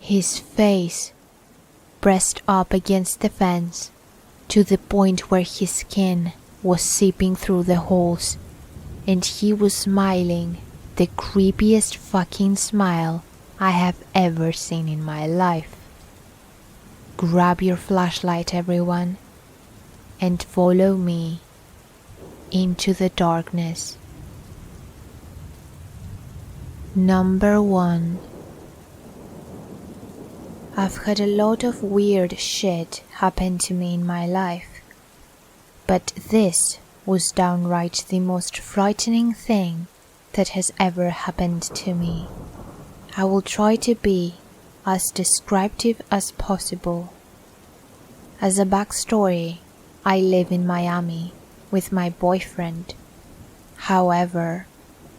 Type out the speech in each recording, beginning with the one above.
His face pressed up against the fence to the point where his skin was seeping through the holes, and he was smiling the creepiest fucking smile I have ever seen in my life. Grab your flashlight, everyone, and follow me into the darkness. Number 1. I've had a lot of weird shit happen to me in my life, but this was downright the most frightening thing that has ever happened to me. I will try to be as descriptive as possible. As a backstory, I live in Miami with my boyfriend. However,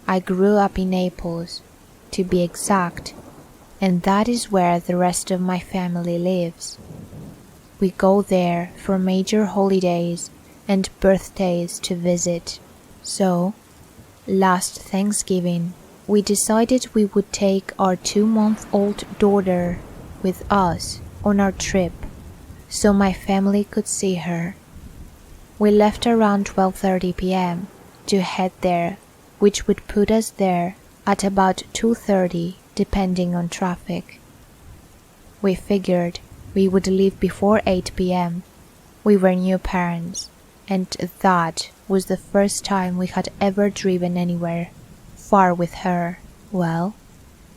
I grew up in Naples, to be exact, and that is where the rest of my family lives. We go there for major holidays and birthdays to visit. So, last Thanksgiving, we decided we would take our 2-month-old daughter with us on our trip so my family could see her. We left around 12:30 p.m. to head there, which would put us there at about 2:30 depending on traffic. We figured we would leave before 8 p.m. We were new parents, and that was the first time we had ever driven anywhere far with her. Well,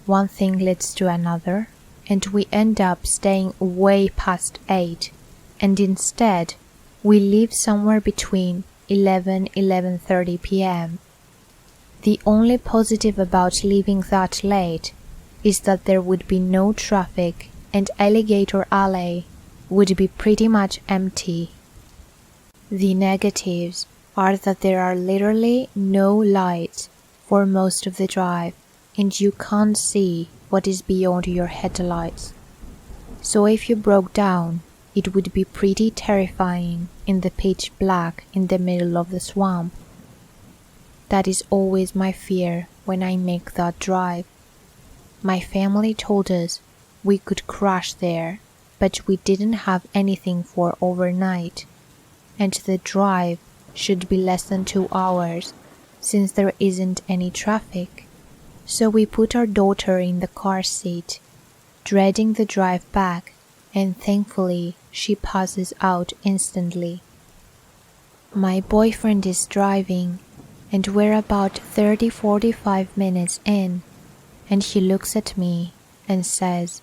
one thing leads to another, and we end up staying way past 8, and instead we leave somewhere between 11:30 p.m. The only positive about leaving that late is that there would be no traffic and Alligator Alley would be pretty much empty. The negatives are that there are literally no lights for most of the drive, and you can't see what is beyond your headlights. So if you broke down, it would be pretty terrifying in the pitch black in the middle of the swamp. That is always my fear when I make that drive. My family told us we could crash there, but we didn't have anything for overnight, and the drive should be less than 2 hours since there isn't any traffic. So we put our daughter in the car seat, dreading the drive back, and thankfully she passes out instantly. My boyfriend is driving, and we're about 30-45 minutes in, and he looks at me and says,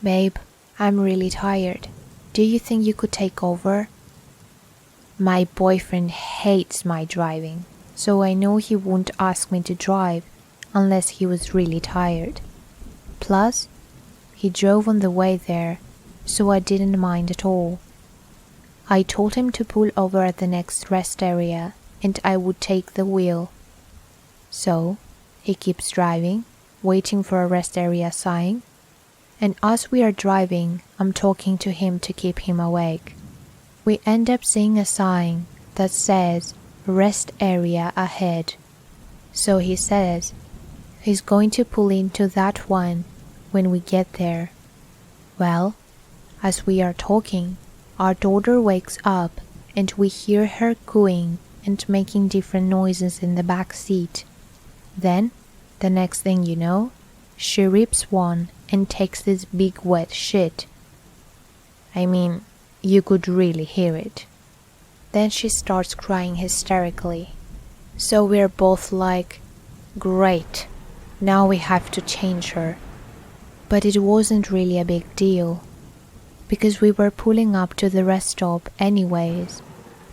"Babe, I'm really tired. Do you think you could take over?" My boyfriend hates my driving, so I know he won't ask me to drive unless he was really tired. Plus, he drove on the way there, so I didn't mind at all. I told him to pull over at the next rest area and I would take the wheel. So, he keeps driving, waiting for a rest area sign, and as we are driving, I'm talking to him to keep him awake. We end up seeing a sign that says rest area ahead. So he says he's going to pull into that one when we get there. Well, as we are talking, our daughter wakes up and we hear her cooing and making different noises in the back seat. Then, the next thing you know, she rips one and takes this big wet shit. I mean, you could really hear it. Then she starts crying hysterically. So we're both like, great, now we have to change her. But it wasn't really a big deal, because we were pulling up to the rest stop anyways.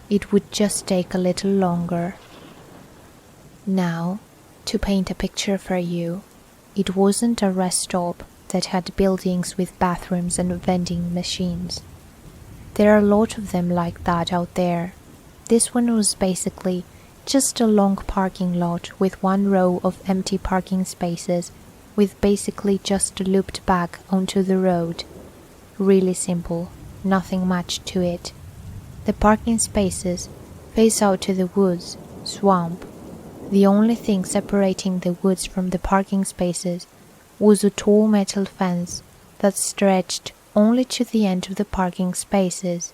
It would just take a little longer. Now, to paint a picture for you, it wasn't a rest stop that had buildings with bathrooms and vending machines. There are a lot of them like that out there. This one was basically just a long parking lot with one row of empty parking spaces with basically just looped back onto the road. Really simple, nothing much to it. The parking spaces face out to the woods, swamp. The only thing separating the woods from the parking spaces was a tall metal fence that stretched only to the end of the parking spaces.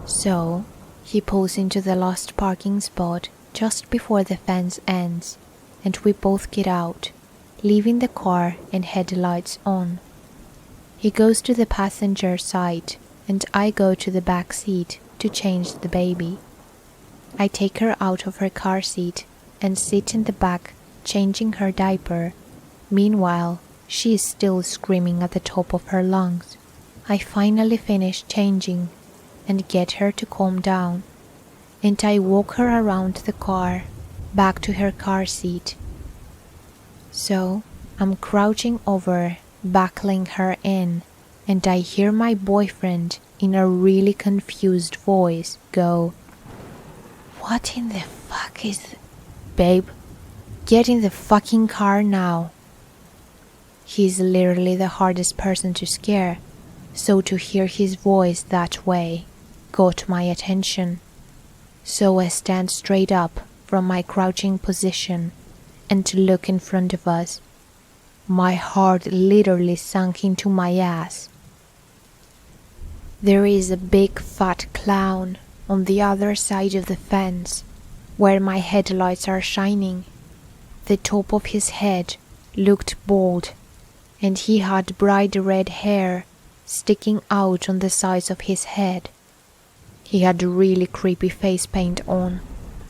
So, he pulls into the last parking spot just before the fence ends, and we both get out, leaving the car and headlights on. He goes to the passenger side, and I go to the back seat to change the baby. I take her out of her car seat and sit in the back changing her diaper. Meanwhile, she is still screaming at the top of her lungs. I finally finish changing and get her to calm down, and I walk her around the car, back to her car seat. So, I'm crouching over, buckling her in, and I hear my boyfriend in a really confused voice go, "What in the fuck is... Babe, get in the fucking car now." He's literally the hardest person to scare, so to hear his voice that way got my attention. So I stand straight up from my crouching position and look in front of us. My heart literally sunk into my ass. There is a big fat clown on the other side of the fence, where my headlights are shining. The top of his head looked bald, and he had bright red hair sticking out on the sides of his head. He had really creepy face paint on.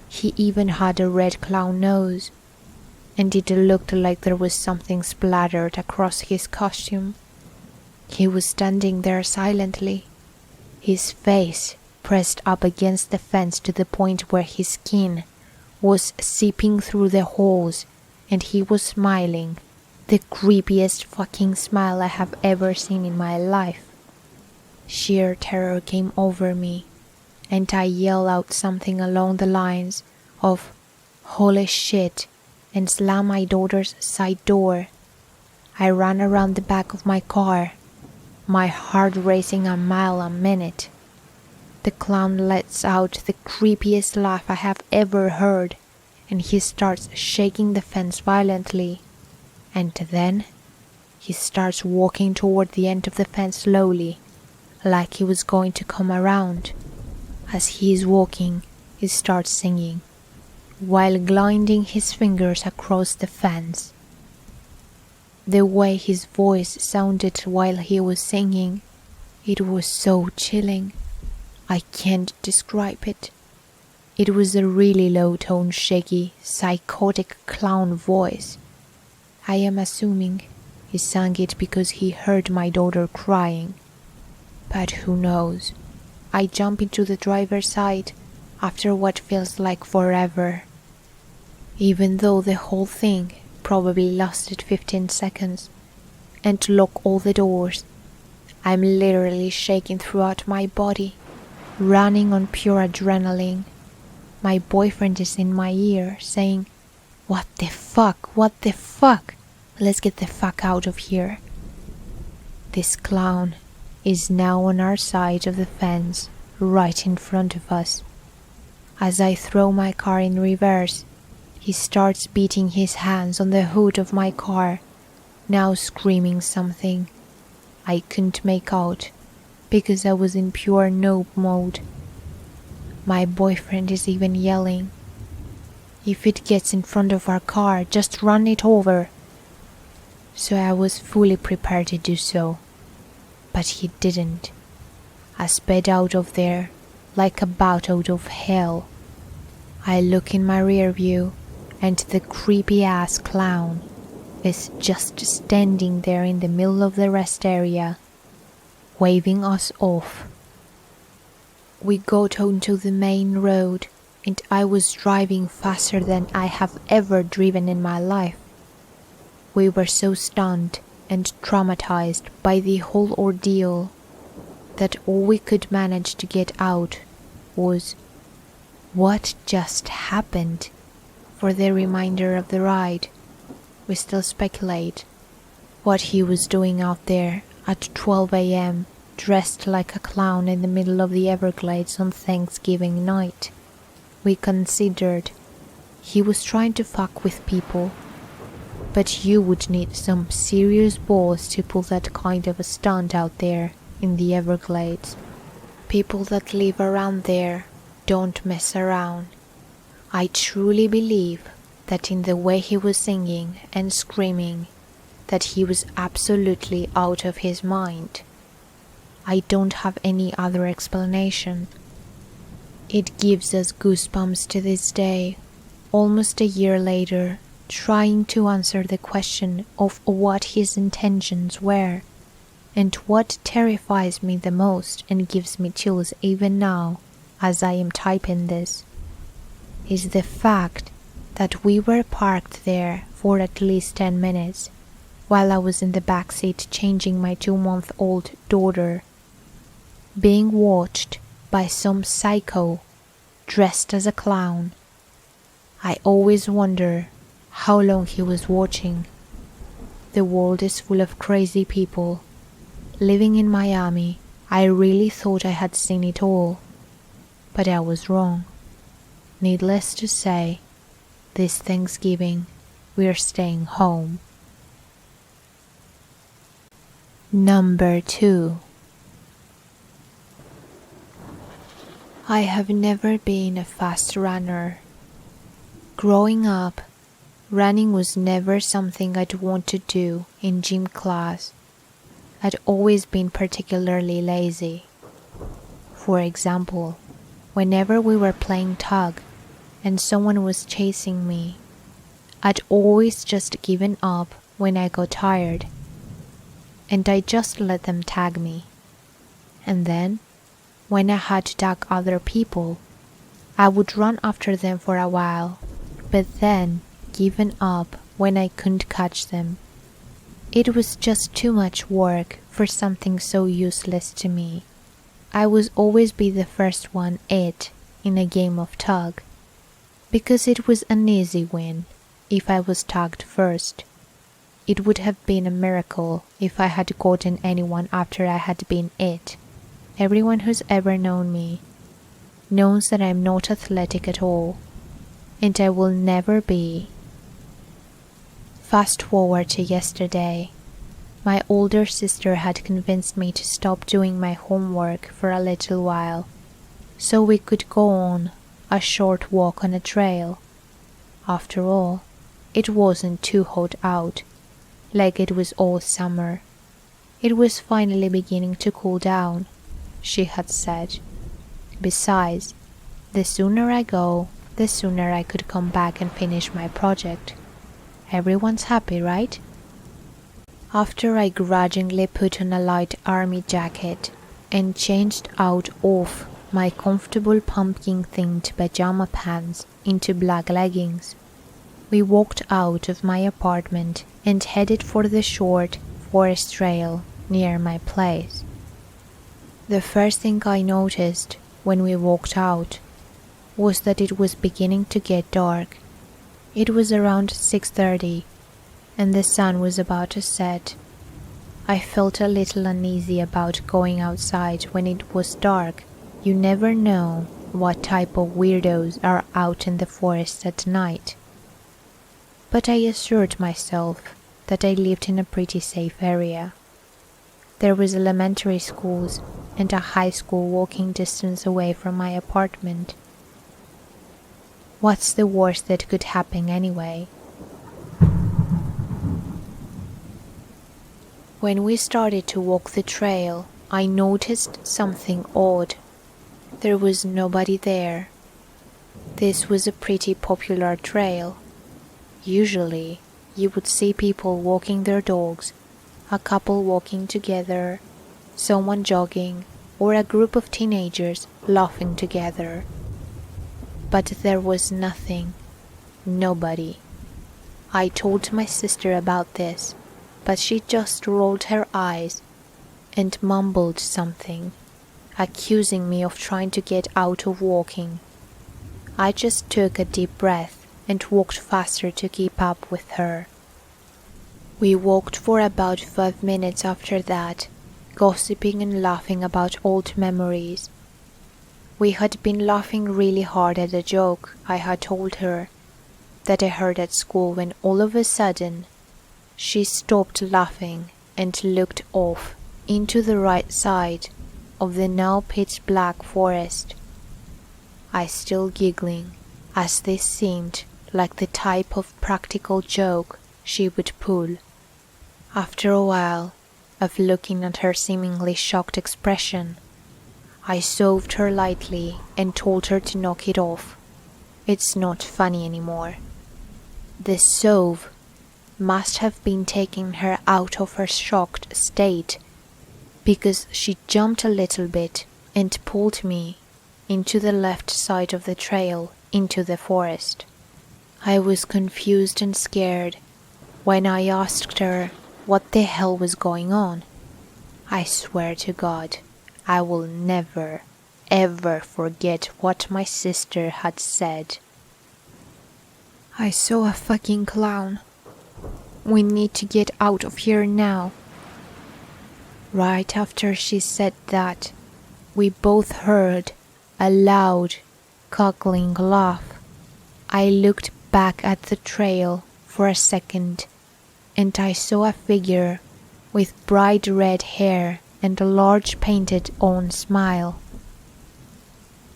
He even had a red clown nose, and it looked like there was something splattered across his costume. He was standing there silently, his face pressed up against the fence to the point where his skin was seeping through the holes, and he was smiling, the creepiest fucking smile I have ever seen in my life. Sheer terror came over me, and I yelled out something along the lines of "Holy shit," and slammed my daughter's side door. I ran around the back of my car, my heart racing a mile a minute. The clown lets out the creepiest laugh I have ever heard, and he starts shaking the fence violently. And then he starts walking toward the end of the fence slowly, like he was going to come around. As he is walking, he starts singing, while gliding his fingers across the fence. The way his voice sounded while he was singing, it was so chilling. I can't describe it. It was a really low-toned, shaky, psychotic clown voice. I am assuming he sang it because he heard my daughter crying. But who knows? I jump into the driver's side after what feels like forever. Even though the whole thing probably lasted 15 seconds, and lock all the doors, I'm literally shaking throughout my body, running on pure adrenaline. My boyfriend is in my ear saying, "What the fuck? What the fuck? Let's get the fuck out of here." This clown is now on our side of the fence, right in front of us. As I throw my car in reverse, he starts beating his hands on the hood of my car, now screaming something. I couldn't make out, because I was in pure noob mode. My boyfriend is even yelling, "If it gets in front of our car, just run it over." So I was fully prepared to do so. But he didn't. I sped out of there like a bat out of hell. I look in my rear view, and the creepy-ass clown is just standing there in the middle of the rest area, waving us off. We got onto the main road, and I was driving faster than I have ever driven in my life. We were so stunned and traumatized by the whole ordeal that all we could manage to get out was, "What just happened?" For the remainder of the ride, we still speculate what he was doing out there at 12 a.m. dressed like a clown in the middle of the Everglades on Thanksgiving night. We considered he was trying to fuck with people, But you would need some serious balls to pull that kind of a stunt out there in the Everglades. People that live around there don't mess around. I truly believe that in the way he was singing and screaming, that he was absolutely out of his mind. I don't have any other explanation. It gives us goosebumps to this day, almost a year later, trying to answer the question of what his intentions were. And what terrifies me the most and gives me chills even now, as I am typing this, is the fact that we were parked there for at least 10 minutes while I was in the back seat changing my 2-month-old daughter, being watched by some psycho dressed as a clown. I always wonder how long he was watching. The world is full of crazy people. Living in Miami, I really thought I had seen it all, but I was wrong. Needless to say, this Thanksgiving, we're staying home. Number 2. I have never been a fast runner. Growing up, running was never something I'd want to do in gym class. I'd always been particularly lazy. For example, whenever we were playing tug and someone was chasing me, I'd always just given up when I got tired, and I just let them tag me. And then, when I had to tag other people, I would run after them for a while, but then given up when I couldn't catch them. It was just too much work for something so useless to me. I would always be the first one in a game of tug, because it was an easy win if I was tagged first. It would have been a miracle if I had gotten anyone after I had been it. Everyone who's ever known me knows that I'm not athletic at all, and I will never be. Fast forward to yesterday. My older sister had convinced me to stop doing my homework for a little while, so we could go on a short walk on a trail. After all, it wasn't too hot out, like it was all summer. It was finally beginning to cool down, she had said. Besides, the sooner I go, the sooner I could come back and finish my project. Everyone's happy, right? After I grudgingly put on a light army jacket and changed out of my comfortable pumpkin-themed pajama pants into black leggings, we walked out of my apartment and headed for the short forest trail near my place. The first thing I noticed when we walked out was that it was beginning to get dark. It was around 6:30, and the sun was about to set. I felt a little uneasy about going outside when it was dark. You never know what type of weirdos are out in the forest at night. But I assured myself that I lived in a pretty safe area. There was elementary schools and a high school walking distance away from my apartment. What's the worst that could happen anyway? When we started to walk the trail, I noticed something odd. There was nobody there. This was a pretty popular trail. Usually, you would see people walking their dogs, a couple walking together, someone jogging, or a group of teenagers laughing together. But there was nothing, nobody. I told my sister about this, but she just rolled her eyes and mumbled something, accusing me of trying to get out of walking. I just took a deep breath and walked faster to keep up with her. We walked for about 5 minutes after that, gossiping and laughing about old memories. We had been laughing really hard at a joke I had told her that I heard at school when all of a sudden She stopped laughing and looked off into the right side of the now pitch-black forest. I still giggling, as this seemed like the type of practical joke she would pull. After a while of looking at her seemingly shocked expression, I soothed her lightly and told her to knock it off. It's not funny anymore. The soothe must have been taking her out of her shocked state, because she jumped a little bit and pulled me into the left side of the trail into the forest. I was confused and scared when I asked her what the hell was going on. I swear to God, I will never, ever forget what my sister had said. I saw a fucking clown. We need to get out of here now. Right after she said that, we both heard a loud, cackling laugh. I looked back at the trail for a second, and I saw a figure with bright red hair and a large painted-on smile.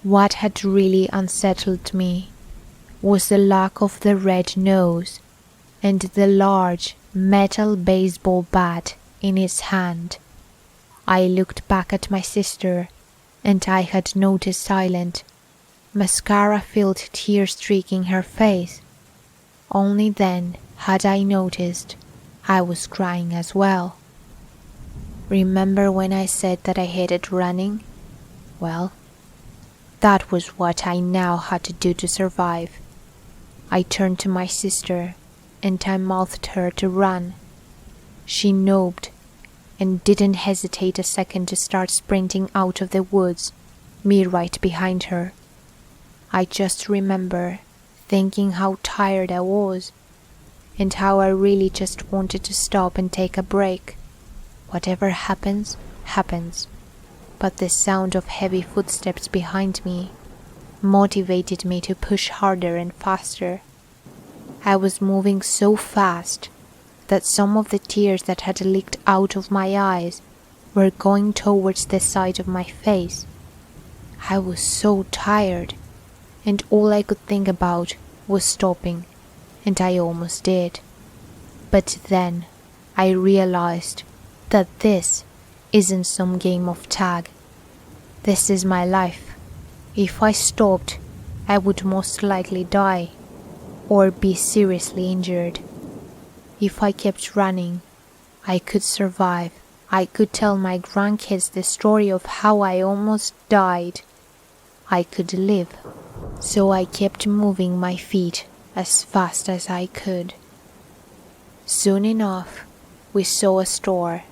What had really unsettled me was the lack of the red nose and the large metal baseball bat in his hand. I looked back at my sister, and I had noticed silent, mascara-filled tears streaking her face. Only then had I noticed I was crying as well. Remember when I said that I hated running? Well, that was what I now had to do to survive. I turned to my sister, and I mouthed her to run. She nobbed and didn't hesitate a second to start sprinting out of the woods, me right behind her. I just remember thinking how tired I was, and how I really just wanted to stop and take a break. Whatever happens, happens. But the sound of heavy footsteps behind me motivated me to push harder and faster. I was moving so fast that some of the tears that had leaked out of my eyes were going towards the side of my face. I was so tired, and all I could think about was stopping, and I almost did. But then I realized that this isn't some game of tag. This is my life. If I stopped, I would most likely die or be seriously injured. If I kept running, I could survive. I could tell my grandkids the story of how I almost died. I could live. So I kept moving my feet as fast as I could. Soon enough, we saw a store,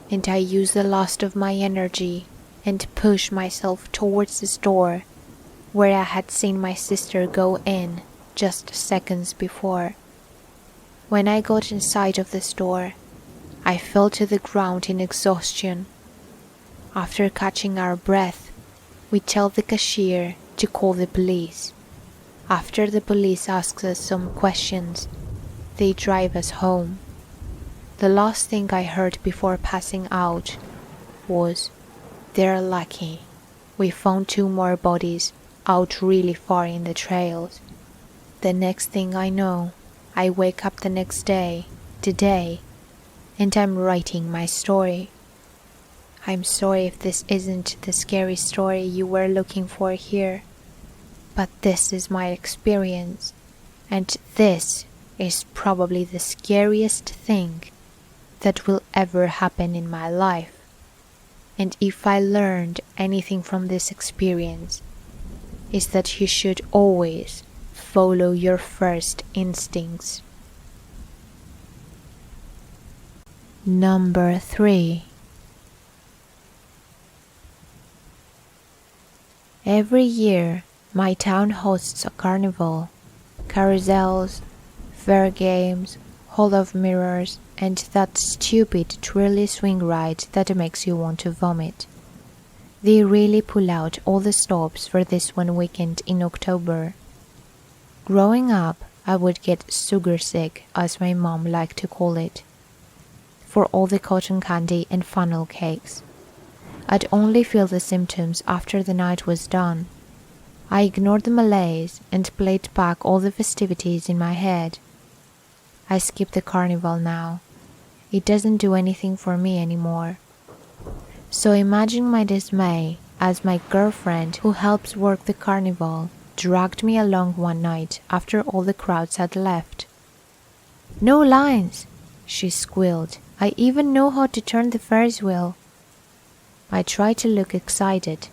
and I used the last of my energy and pushed myself towards the store where I had seen my sister go in just seconds before. When I got inside of the store, I fell to the ground in exhaustion. After catching our breath, we tell the cashier to call the police. After the police asks us some questions, they drive us home. The last thing I heard before passing out was, "They're lucky. We found 2 more bodies out really far in the trails." The next thing I know, I wake up the next day, today, and I'm writing my story. I'm sorry if this isn't the scary story you were looking for here, but this is my experience, and this is probably the scariest thing that will ever happen in my life. And if I learned anything from this experience, is that you should always follow your first instincts. Number 3. Every year, my town hosts a carnival, carousels, fair games, hall of mirrors, and that stupid twirly swing ride that makes you want to vomit. They really pull out all the stops for this one weekend in October. Growing up, I would get sugar sick, as my mom liked to call it, for all the cotton candy and funnel cakes. I'd only feel the symptoms after the night was done. I ignored the malaise and played back all the festivities in my head. I skip the carnival now. It doesn't do anything for me anymore. So imagine my dismay as my girlfriend, who helps work the carnival, dragged me along one night after all the crowds had left. "No lines," she squealed. "I even know how to turn the Ferris wheel." I tried to look excited.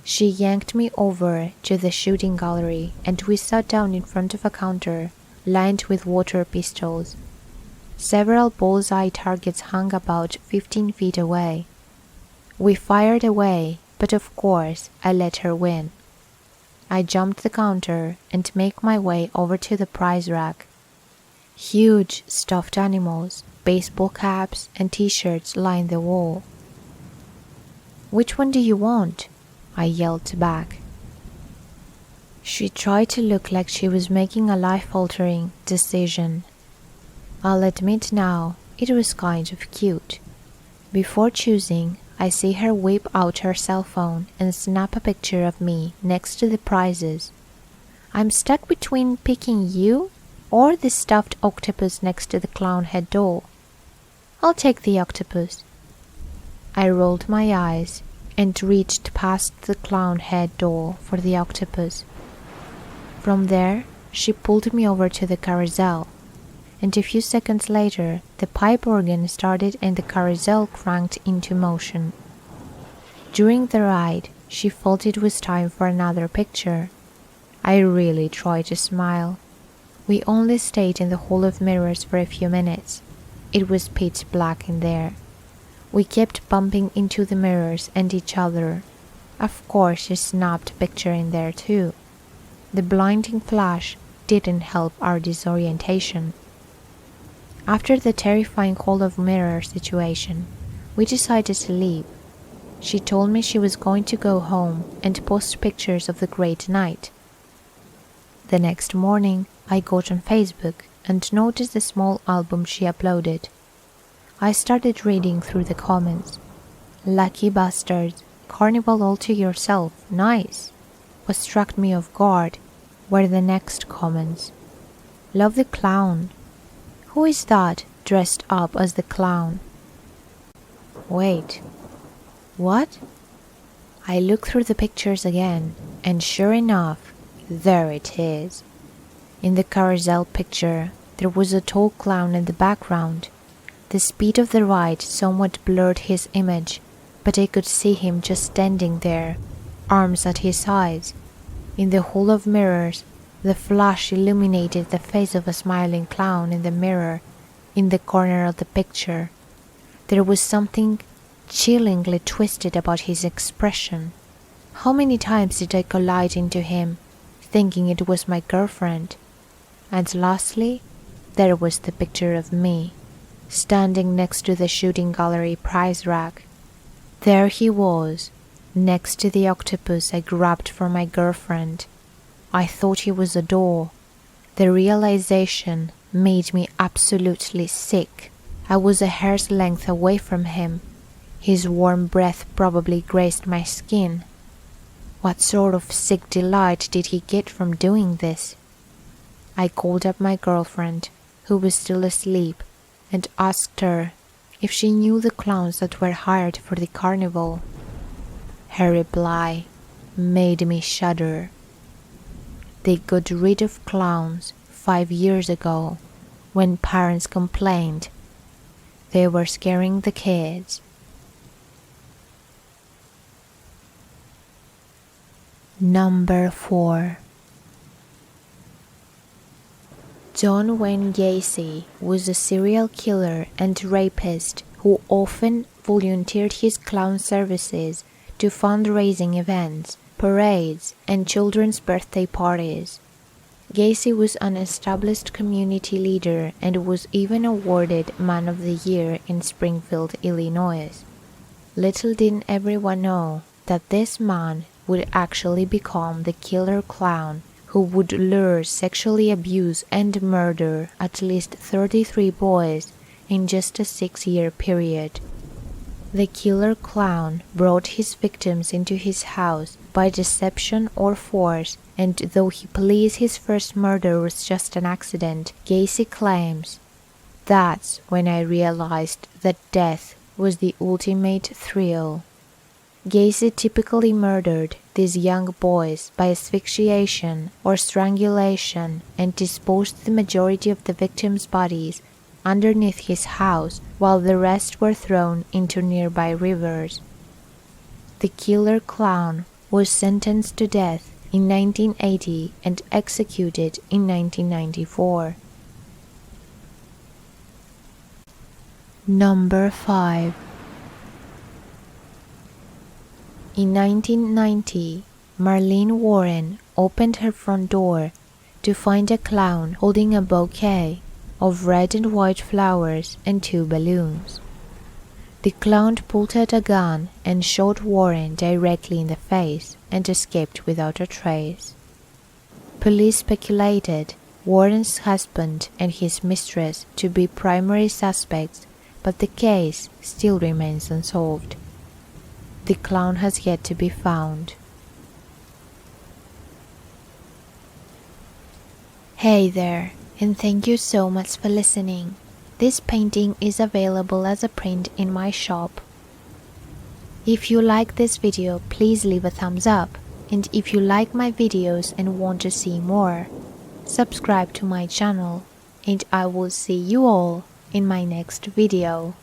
She yanked me over to the shooting gallery and we sat down in front of a counter lined with water pistols. Several bullseye targets hung about 15 feet away. We fired away, but of course I let her win. I jumped the counter and made my way over to the prize rack. Huge stuffed animals, baseball caps, and t-shirts lined the wall. "Which one do you want?" I yelled back. She tried to look like she was making a life-altering decision. I'll admit now, it was kind of cute. Before choosing, I see her whip out her cell phone and snap a picture of me next to the prizes. I'm stuck between picking you or the stuffed octopus next to the clown head doll. I'll take the octopus. I rolled my eyes and reached past the clown head doll for the octopus. From there, she pulled me over to the carousel, and a few seconds later, the pipe organ started and the carousel cranked into motion. During the ride, she felt it was time for another picture. I really tried to smile. We only stayed in the Hall of Mirrors for a few minutes. It was pitch black in there. We kept bumping into the mirrors and each other. Of course, she snapped a picture in there too. The blinding flash didn't help our disorientation. After the terrifying Hall of Mirrors situation, we decided to leave. She told me she was going to go home and post pictures of the great night. The next morning, I got on Facebook and noticed the small album she uploaded. I started reading through the comments. "Lucky bastards, carnival all to yourself, nice." What struck me off guard were the next comments. "Love the clown. Who is that dressed up as the clown?" Wait, what? I looked through the pictures again, and sure enough, there it is. In the carousel picture, there was a tall clown in the background. The speed of the ride somewhat blurred his image, but I could see him just standing there, arms at his sides. In the Hall of Mirrors, the flash illuminated the face of a smiling clown in the mirror in the corner of the picture. There was something chillingly twisted about his expression. How many times did I collide into him, thinking it was my girlfriend? And lastly, there was the picture of me, standing next to the shooting gallery prize rack. There he was, next to the octopus I grabbed for my girlfriend. I thought he was a doll. The realization made me absolutely sick. I was a hair's length away from him. His warm breath probably grazed my skin. What sort of sick delight did he get from doing this? I called up my girlfriend, who was still asleep, and asked her if she knew the clowns that were hired for the carnival. Her reply made me shudder. They got rid of clowns 5 years ago when parents complained they were scaring the kids. Number 4. John Wayne Gacy was a serial killer and rapist who often volunteered his clown services to fundraising events, parades, and children's birthday parties. Gacy was an established community leader and was even awarded Man of the Year in Springfield, Illinois. Little did everyone know that this man would actually become the killer clown who would lure, sexually abuse, and murder at least 33 boys in just a 6-year period. The killer clown brought his victims into his house by deception or force, and though he believes his first murder was just an accident, Gacy claims, "That's when I realized that death was the ultimate thrill." Gacy typically murdered these young boys by asphyxiation or strangulation and disposed the majority of the victims' bodies underneath his house while the rest were thrown into nearby rivers. The killer clown was sentenced to death in 1980 and executed in 1994. Number 5. In 1990, Marlene Warren opened her front door to find a clown holding a bouquet of red and white flowers and 2 balloons. The clown pulled out a gun and shot Warren directly in the face and escaped without a trace. Police speculated Warren's husband and his mistress to be primary suspects, but the case still remains unsolved. The clown has yet to be found. Hey there, and thank you so much for listening. This painting is available as a print in my shop. If you like this video, please leave a thumbs up, and if you like my videos and want to see more, subscribe to my channel, and I will see you all in my next video.